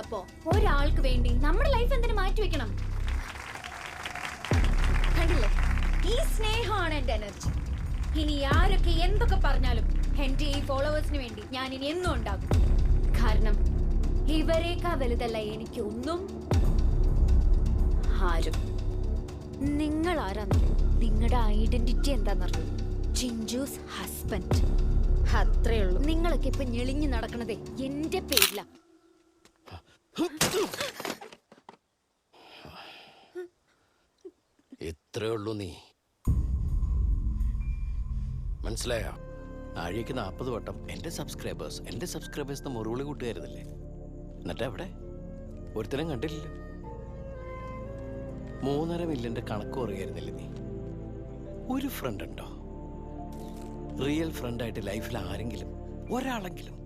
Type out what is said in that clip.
ഉള്ളപ്പോ ഒരാൾക്ക് വേണ്ടി നമ്മുടെ ലൈഫ് എന്തിനു മാറ്റി വെക്കണം? കണ്ടില്ലേ, ഈ സ്നേഹമാണ് എന്റെ എനർജി. ഇനി ആരൊക്കെ എന്തൊക്കെ പറഞ്ഞാലും എന്റെ ഈ ഫോളോവേഴ്സിന് വേണ്ടി ഞാൻ ഇനി എന്നും ഉണ്ടാകും. കാരണം ഇവരേക്കാ വലുതല്ല എനിക്കൊന്നും ആരും. നിങ്ങൾ ആരാന്നറിയോ? നിങ്ങളുടെ ഐഡന്റിറ്റി എന്താന്നറിയോ? ചിഞ്ചൂസ് ഹസ്ബൻഡ്. അത്രേ ഉള്ളൂ. നിങ്ങളൊക്കെ ഇപ്പൊ ഞെളിഞ്ഞു നടക്കണതേ എന്റെ പേരില. ഇത്രേ ഉള്ളൂ. നീ മനസ്സിലായോ? ആഴ്ചക്ക് 40 വട്ടം എന്റെ സബ്സ്ക്രൈബേഴ്സ് മുറുവിളി കൂട്ടുകാരുന്നില്ലേ? എന്നിട്ട് എവിടെ ഒരുത്തരം കണ്ടില്ലല്ലോ. 3.5 മില്യന്റെ കണക്ക് പറയുന്നില്ലേ നീ? ഒരു ഫ്രണ്ട് ഉണ്ടോ? റിയൽ ഫ്രണ്ടായിട്ട് ലൈഫിൽ ആരെങ്കിലും ഒരാളെങ്കിലും?